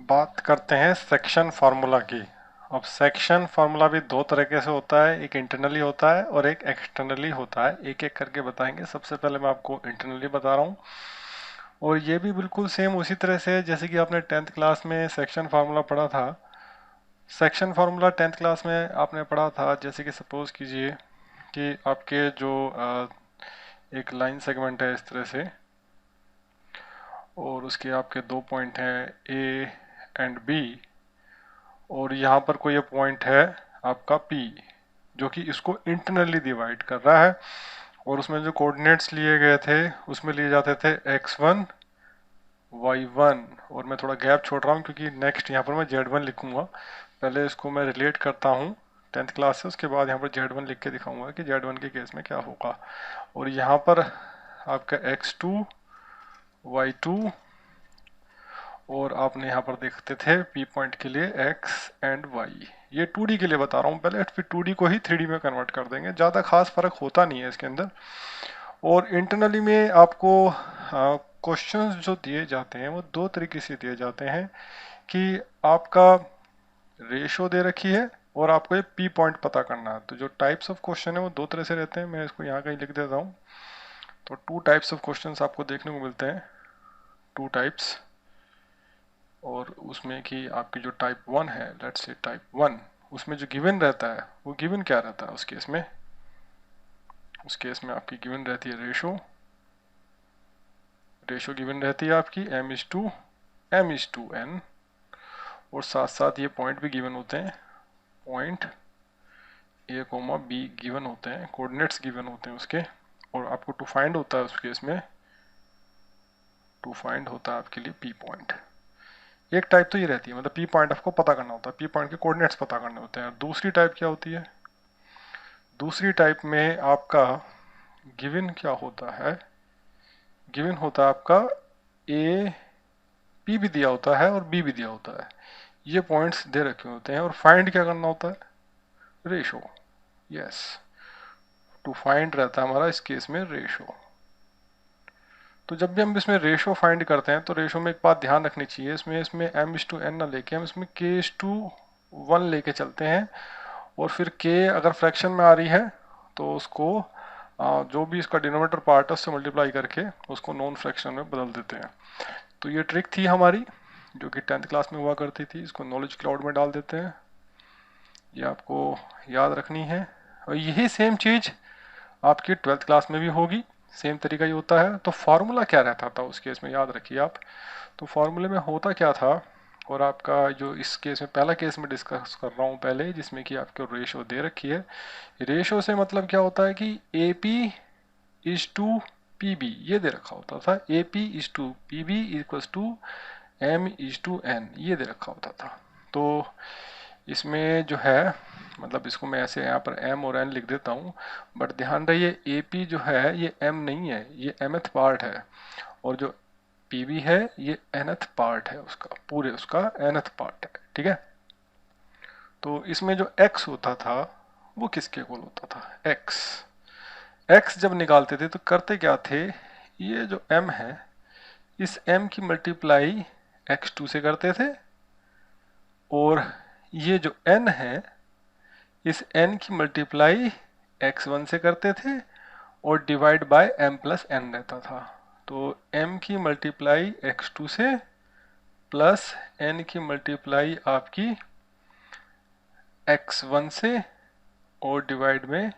बात करते हैं सेक्शन फार्मूला की। अब सेक्शन फार्मूला भी दो तरीके से होता है, एक इंटरनली होता है और एक एक्सटर्नली होता है। एक एक करके बताएंगे। सबसे पहले मैं आपको इंटरनली बता रहा हूँ और ये भी बिल्कुल सेम उसी तरह से जैसे कि आपने 10th क्लास में सेक्शन फार्मूला पढ़ा था। सेक्शन फार्मूला 10th क्लास में आपने पढ़ा था। जैसे कि सपोज कीजिए कि आपके जो एक लाइन सेगमेंट है इस तरह से और उसके आपके दो पॉइंट हैं ए एंड बी और यहाँ पर कोई ये पॉइंट है आपका P जो कि इसको इंटरनली डिवाइड कर रहा है और उसमें जो कोऑर्डिनेट्स लिए गए थे उसमें लिए जाते थे x1 y1 और मैं थोड़ा गैप छोड़ रहा हूँ क्योंकि नेक्स्ट यहाँ पर मैं z1 लिखूंगा। पहले इसको मैं रिलेट करता हूँ 10th क्लास से, उसके बाद यहाँ पर z1 लिख के दिखाऊंगा कि z1 के केस में क्या होगा। और यहाँ पर आपका x2 y2 और आपने यहाँ पर देखते थे P पॉइंट के लिए x एंड y। ये 2D के लिए बता रहा हूँ पहले, फिर 2D को ही 3D में कन्वर्ट कर देंगे। ज़्यादा खास फर्क होता नहीं है इसके अंदर। और इंटरनली में आपको क्वेश्चंस जो दिए जाते हैं वो दो तरीके से दिए जाते हैं कि आपका रेशो दे रखी है और आपको ये P पॉइंट पता करना है। तो जो टाइप्स ऑफ क्वेश्चन है वो दो तरह से रहते हैं। मैं इसको यहाँ कहीं लिख देता हूँ। तो 2 टाइप्स ऑफ क्वेश्चंस आपको देखने को मिलते हैं, 2 टाइप्स। और उसमें कि आपकी जो टाइप 1 है, लेट्स से टाइप 1, उसमें जो गिवन रहता है वो गिवन क्या रहता है उस केस में? उस केस में आपकी गिवन रहती है रेशो। रेशो गिवन रहती है आपकी m/n और साथ साथ ये पॉइंट भी गिवन होते हैं। पॉइंट a, b गिवन होते हैं, कोऑर्डिनेट्स गिवन होते हैं उसके। और आपको टू फाइंड होता है उस केस में, टू फाइंड होता है आपके लिए P पॉइंट। एक टाइप तो ये रहती है, मतलब P पॉइंट आपको पता करना होता है, P पॉइंट के कोऑर्डिनेट्स पता करने होते हैं। दूसरी टाइप क्या होती है? दूसरी टाइप में आपका गिवन क्या होता है? गिवन होता है आपका A, P भी दिया होता है और B भी दिया होता है। ये पॉइंट्स दे रखे होते हैं और फाइंड क्या करना होता है? रेशो। यस, टू फाइंड रहता है हमारा इस केस में रेशो। तो जब भी हम इसमें रेशो फाइंड करते हैं तो रेशो में एक बात ध्यान रखनी चाहिए, इसमें m/n ना लेके हम इसमें k/1 लेके चलते हैं। और फिर k अगर फ्रैक्शन में आ रही है तो उसको जो भी इसका डिनोमिनेटर पार्ट है उससे मल्टीप्लाई करके उसको नॉन फ्रैक्शन में बदल देते हैं। तो ये ट्रिक थी हमारी जो कि 10th क्लास में हुआ करती थी। इसको नॉलेज क्लाउड में डाल देते हैं, ये आपको याद रखनी है। और यही सेम चीज़ आपकी 12th क्लास में भी होगी, सेम तरीका ही होता है। तो फार्मूला क्या रहता था उस केस में, याद रखिए आप। तो फार्मूले में होता क्या था, और आपका जो इस केस में पहला केस में डिस्कस कर रहा हूँ पहले, जिसमें कि आपको रेशो दे रखी है। रेशो से मतलब क्या होता है कि AP/PB ये दे रखा होता था। AP/PB इक्वल्स टू m/n ये दे रखा होता था। तो इसमें जो है, मतलब इसको मैं ऐसे यहाँ पर m और n लिख देता हूँ, बट ध्यान रहिए AP जो है ये m नहीं है, ये mth पार्ट है। और जो PB है ये nth पार्ट है उसका, पूरे उसका nth पार्ट है, ठीक है। तो इसमें जो x होता था वो किसके इक्वल होता था? x जब निकालते थे तो करते क्या थे, ये जो m है इस m की मल्टीप्लाई x2 से करते थे और ये जो n है इस n की मल्टीप्लाई x1 से करते थे और डिवाइड बाय m+n रहता था। तो m की मल्टीप्लाई x2 से प्लस n की मल्टीप्लाई आपकी x1 से और डिवाइड में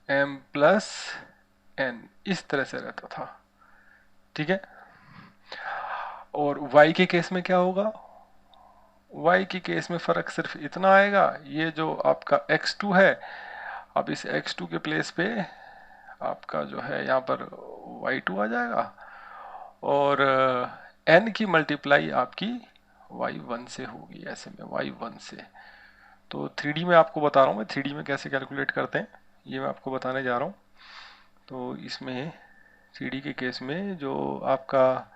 m+n, इस तरह से रहता था, ठीक है। और y के केस में क्या होगा? y के केस में फर्क सिर्फ इतना आएगा, ये जो आपका x2 है, अब इस x2 के प्लेस पे आपका जो है यहाँ पर y2 आ जाएगा और n की मल्टीप्लाई आपकी y1 से होगी, ऐसे में y1 से। तो 3D में आपको बता रहा हूँ मैं, 3D में कैसे कैलकुलेट करते हैं ये मैं आपको बताने जा रहा हूँ। तो इसमें 3D के केस में जो आपका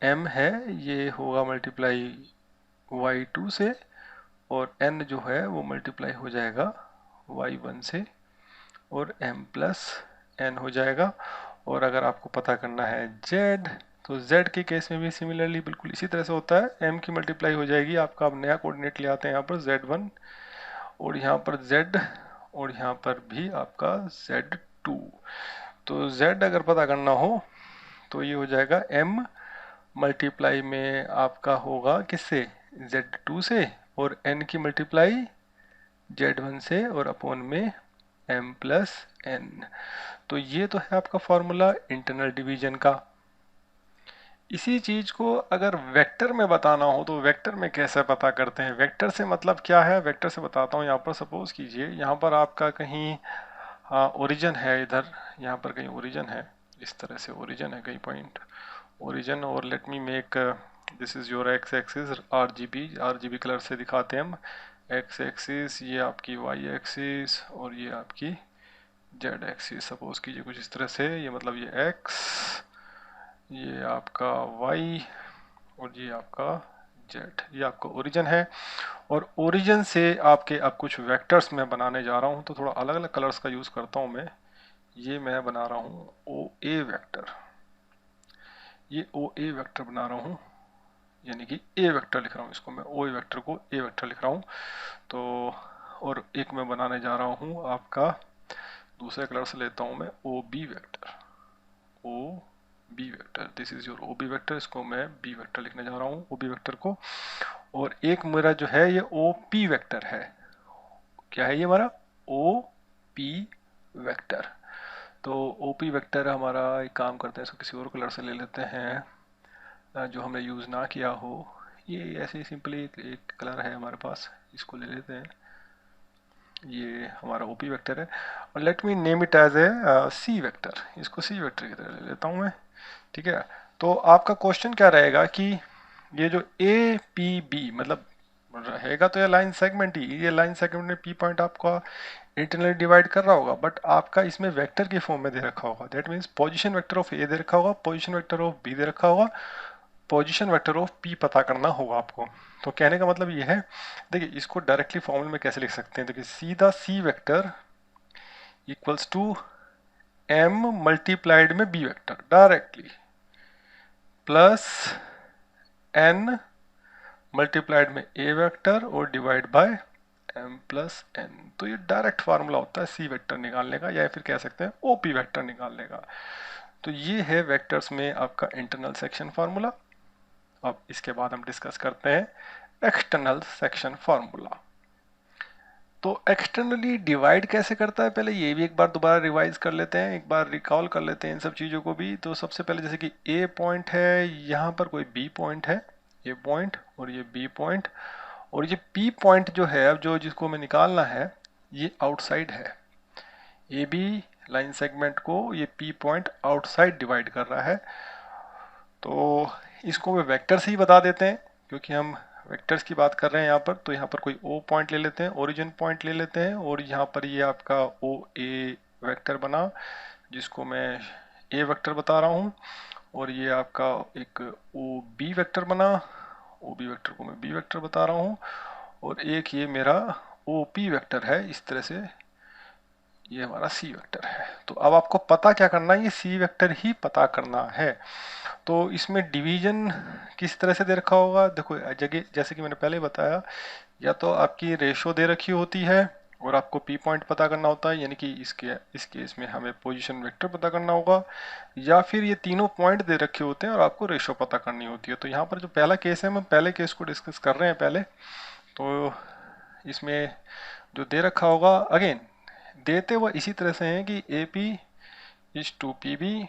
m है ये होगा मल्टीप्लाई y2 से और n जो है वो मल्टीप्लाई हो जाएगा y1 से और m+n हो जाएगा। और अगर आपको पता करना है z, तो z के केस में भी सिमिलरली बिल्कुल इसी तरह से होता है, m की मल्टीप्लाई हो जाएगी, आपका अब नया कोऑर्डिनेट ले आते हैं यहाँ पर z1 और यहाँ पर z और यहाँ पर भी आपका z2। तो z अगर पता करना हो तो ये हो जाएगा m मल्टीप्लाई में आपका होगा किससे, z2 से, और n की मल्टीप्लाई z1 से और अपॉन में m प्लस n। तो ये तो है आपका फॉर्मूला इंटरनल डिवीजन का। इसी चीज को अगर वेक्टर में बताना हो तो वेक्टर में कैसे पता करते हैं, वेक्टर से मतलब क्या है, वेक्टर से बताता हूँ। यहाँ पर सपोज कीजिए यहाँ पर आपका कहीं ओरिजिन है, इधर यहाँ पर कहीं ओरिजिन है, इस तरह से ओरिजिन है कहीं पॉइंट ओरिजिन, और let me make this is your x axis, RGB colour से दिखाते हैं हम, एक्स एक्सिस, ये आपकी वाई एक्सिस और ये आपकी जेड एक्सिस, सपोज कीजिए कुछ इस तरह से, ये मतलब ये एक्स, ये आपका y और ये आपका z, ये आपका ओरिजिन है। और ओरिजिन से आपके अब कुछ वेक्टर्स मैं बनाने जा रहा हूँ, तो थोड़ा अलग अलग कलर्स का यूज़ करता हूँ मैं। ये मैं बना रहा हूँ ओ ए वेक्टर, ये ओ ए वेक्टर बना रहा हूँ, यानी कि ए वेक्टर लिख रहा हूँ इसको मैं, ओ ए वेक्टर को ए वेक्टर लिख रहा हूँ। तो और एक मैं बनाने जा रहा हूँ आपका दूसरे कलर से लेता हूँ मैं O B vector, O B vector, this is your O B vector, इसको मैं बी वेक्टर लिखने जा रहा हूँ ओ बी वेक्टर को। और एक मेरा जो है ये ओ पी वेक्टर है, क्या है ये हमारा ओ पी वेक्टर। तो ओ पी वेक्टर हमारा, एक काम करते हैं इसको किसी और कलर से ले लेते हैं जो हमने यूज़ ना किया हो, ये ऐसे ही सिंपली एक कलर है हमारे पास, इसको ले लेते हैं, ये हमारा ओपी वेक्टर है। और let me name it as a C vector, इसको सी वेक्टर की तरह ले लेता हूँ मैं, ठीक है। तो आपका क्वेश्चन क्या रहेगा कि ये जो ए पी बी मतलब रहेगा तो ये लाइन सेगमेंट ही, ये लाइन सेगमेंट में पी पॉइंट आपका इंटरनली डिवाइड कर रहा होगा, बट आपका इसमें वेक्टर के फॉर्म में दे रखा होगा, that means position vector of A दे रखा होगा, पोजीशन वेक्टर ऑफ बी दे रखा होगा, पोजीशन वेक्टर ऑफ पी पता करना होगा आपको। तो कहने का मतलब ये है, देखिए इसको डायरेक्टली फॉर्मूले में कैसे लिख सकते हैं, देखिए सीधा C vector equals to M multiplied में B vector directly, plus N multiplied में ए वेक्टर और divide by M plus N. तो ये डायरेक्ट फार्मूला होता है सी वेक्टर निकालने का, या फिर कह सकते हैं ओपी वेक्टर निकालने का। तो ये है वेक्टर्स में आपका इंटरनल सेक्शन फार्मूला। अब इसके बाद हम डिस्कस करते हैं एक्सटर्नल सेक्शन फार्मूला। तो एक्सटर्नली डिवाइड कैसे करता है, पहले ये भी एक बार दोबारा रिवाइज कर लेते हैं, एक बार रिकॉल कर लेते हैं इन सब चीज़ों को भी। तो सबसे पहले जैसे कि ए पॉइंट है, यहाँ पर कोई बी पॉइंट है, ए पॉइंट और ये बी पॉइंट, और ये पी पॉइंट जो है अब जो जिसको हमें निकालना है ये आउटसाइड है, ए बी लाइन सेगमेंट को ये पी पॉइंट आउटसाइड डिवाइड कर रहा है। तो इसको वे वेक्टर से ही बता देते हैं, क्योंकि हम वेक्टर्स की बात कर रहे हैं यहाँ पर। तो यहाँ पर कोई ओ पॉइंट ले लेते हैं, ओरिजिन पॉइंट ले लेते हैं, और यहाँ पर ये आपका ओ ए वेक्टर बना, जिसको मैं ए वेक्टर बता रहा हूँ, और ये आपका एक ओ बी वेक्टर बना, ओ बी वेक्टर को मैं बी वेक्टर बता रहा हूँ, और एक ये मेरा ओ पी वेक्टर है, इस तरह से ये हमारा सी वेक्टर है। तो अब आपको पता क्या करना है, ये सी वेक्टर ही पता करना है। तो इसमें डिवीजन किस तरह से दे रखा होगा, देखो जगह जैसे कि मैंने पहले बताया, या तो आपकी रेशो दे रखी होती है और आपको पी पॉइंट पता करना होता है, यानी कि इस केस में हमें पोजीशन वेक्टर पता करना होगा, या फिर ये तीनों पॉइंट दे रखे होते हैं और आपको रेशो पता करनी होती है। तो यहाँ पर जो पहला केस है, हम पहले केस को डिस्कस कर रहे हैं पहले। तो इसमें जो दे रखा होगा, अगेन देते हुए इसी तरह से हैं कि A P is to P B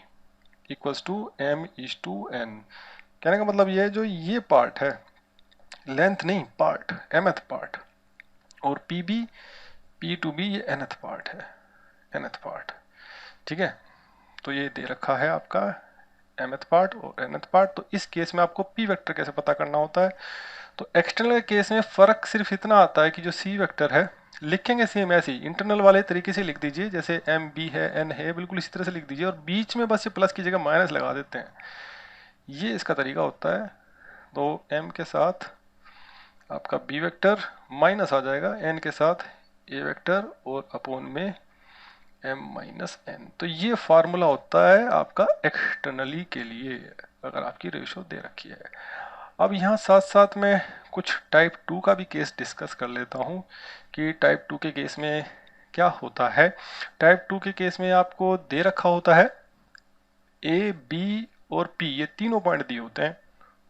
equals to M is to N. कहने का मतलब ये है, जो ये पार्ट है, लेंथ नहीं पार्ट, एमएथ पार्ट, और P B P to B ये एनथ पार्ट है, एनथ पार्ट, ठीक है। तो ये दे रखा है आपका एमएथ पार्ट और एनथ पार्ट। तो इस केस में आपको पी वेक्टर कैसे पता करना होता है, तो एक्सटर्नल केस में फर्क सिर्फ इतना आता है कि जो सी वेक्टर है लिखेंगे सेम ऐसे ही, इंटरनल वाले तरीके से लिख दीजिए, जैसे एम बी है एन है, बिल्कुल इसी तरह से लिख दीजिए, और बीच में बस ये प्लस की जगह माइनस लगा देते हैं, ये इसका तरीका होता है। तो एम के साथ आपका बी वेक्टर माइनस आ जाएगा, एन के साथ ए वेक्टर और अपोन में एम माइनस एन। तो ये फार्मूला होता है आपका एक्सटर्नली के लिए। अगर आपकी रेशो दे रखी है। अब यहाँ साथ साथ में कुछ टाइप 2 का भी केस डिस्कस कर लेता हूँ कि टाइप 2 के केस में क्या होता है। टाइप 2 के केस में आपको दे रखा होता है ए, बी और पी, ये तीनों पॉइंट दिए होते हैं।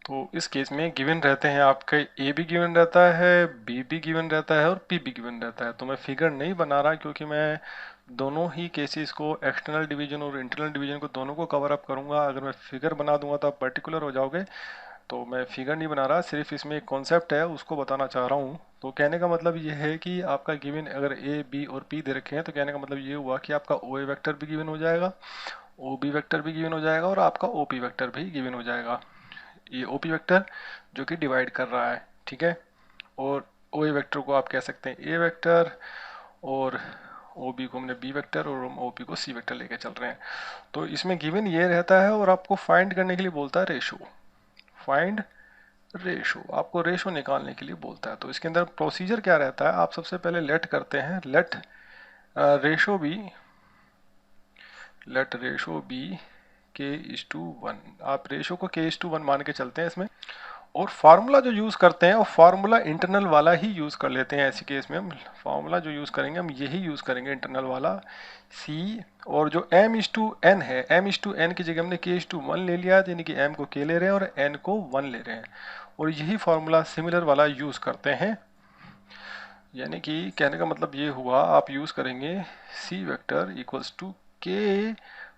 तो इस केस में गिवन रहते हैं आपके ए भी गिवन रहता है, बी भी गिवन रहता है और पी भी गिवन रहता है। तो मैं फिगर नहीं बना रहा क्योंकि मैं दोनों ही केसेस को, एक्सटर्नल डिवीजन और इंटरनल डिवीजन को, दोनों को कवर अप करूंगा। अगर मैं फिगर बना दूंगा तो आप पर्टिकुलर हो जाओगे, तो मैं फिगर नहीं बना रहा, सिर्फ इसमें एक कॉन्सेप्ट है उसको बताना चाह रहा हूँ। तो कहने का मतलब ये है कि आपका गिवन अगर ए, बी और पी दे रखे हैं तो कहने का मतलब ये हुआ कि आपका ओ ए वेक्टर भी गिवन हो जाएगा, ओ बी वेक्टर भी गिवन हो जाएगा और आपका ओ पी वेक्टर भी गिवन हो जाएगा। ये ओ पी वेक्टर जो कि डिवाइड कर रहा है, ठीक है। और ओ ए वेक्टर को आप कह सकते हैं ए वेक्टर, और ओ बी को हमने बी वेक्टर और हम ओ पी को सी वेक्टर लेके चल रहे हैं। तो इसमें गिवन ये रहता है और आपको फाइंड करने के लिए बोलता है रेशो, फाइंड रेशो, आपको रेशो निकालने के लिए बोलता है। तो इसके अंदर प्रोसीजर क्या रहता है, आप सबसे पहले लेट करते हैं, let ratio B, let ratio B k:1, आप रेशो को k:1 मान के चलते हैं इसमें। और फार्मूला जो यूज़ करते हैं वो फार्मूला इंटरनल वाला ही यूज़ कर लेते हैं। ऐसे केस में हम फार्मूला जो यूज़ करेंगे हम यही यूज़ करेंगे, इंटरनल वाला c। और जो m:n है, m:n की जगह हमने k:1 ले लिया, यानी कि m को k ले रहे हैं और n को 1 ले रहे हैं, और यही फार्मूला सिमिलर वाला यूज़ करते हैं। यानी कि कहने का मतलब ये हुआ, आप यूज़ करेंगे c vector equals to k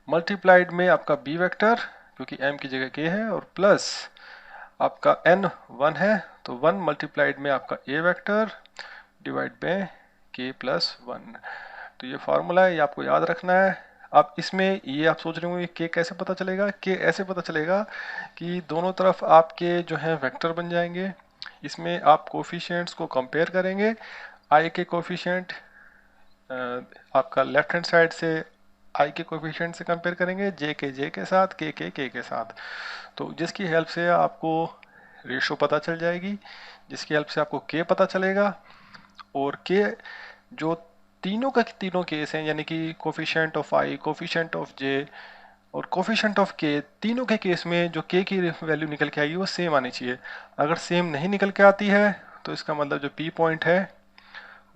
multiplied में आपका b वेक्टर, क्योंकि m की जगह k है, और प्लस आपका n 1 है तो 1 मल्टीप्लाइड में आपका a vector divide by k plus 1। तो ये फार्मूला है, ये आपको याद रखना है। अब इसमें ये आप सोच रहे होंगे k कैसे पता चलेगा, k ऐसे पता चलेगा कि दोनों तरफ आपके जो है वेक्टर बन जाएंगे। इसमें आप कोफिशिएंट्स को कंपेयर करेंगे, i के कोफिशिएंट आपका लेफ्ट हैंड साइड से i के कोफिशिएंट से कंपेयर करेंगे, j के साथ, k के साथ। तो जिसकी हेल्प से आपको रेशो पता चल जाएगी, जिसकी हेल्प से आपको k पता चलेगा। और k जो तीनों का तीनों केस हैं, यानी कि coefficient of i, coefficient of j और कोफिशिएंट ऑफ k, तीनों के केस में जो k की वैल्यू निकल के आएगी वो सेम आनी चाहिए। अगर सेम नहीं निकल के आती है तो इसका मतलब जो p पॉइंट है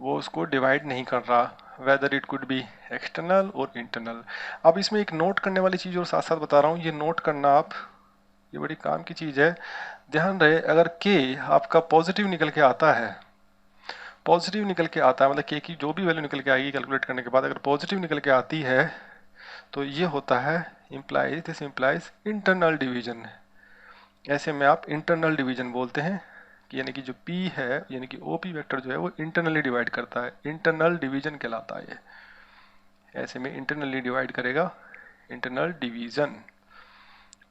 वो उसको डिवाइड नहीं कर रहा, whether it could be external और इंटरनल। अब इसमें एक नोट करने वाली चीज़ और साथ साथ बता रहा हूँ, ये नोट करना आप, ये बड़ी काम की चीज़ है, ध्यान रहे। अगर k आपका पॉजिटिव निकल के आता है, पॉजिटिव निकल के आता है मतलब k की जो भी वैल्यू निकल के आएगी कैलकुलेट करने के बाद अगर पॉजिटिव निकल के आती है तो ये होता है implies, this implies internal division. ऐसे में आप इंटरनल डिवीजन बोलते हैं कि यानी कि जो p है, यानी कि OP वेक्टर जो है वो इंटरनली डिवाइड करता है, इंटरनल डिवीजन कहलाता है ये। ऐसे में इंटरनली डिवाइड करेगा, इंटरनल डिवीजन।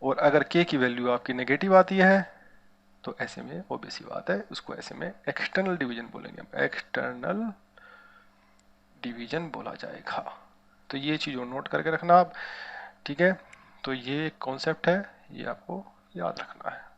और अगर k की वैल्यू आपकी नेगेटिव आती है तो ऐसे में ऑब्वियस सी बात है उसको ऐसे में एक्सटर्नल डिवीजन बोलेंगे, एक्सटर्नल डिवीजन बोला जाएगा। तो ये चीज़ नोट करके रखना आप, ठीक है। तो ये कॉन्सेप्ट है, ये आपको याद रखना है।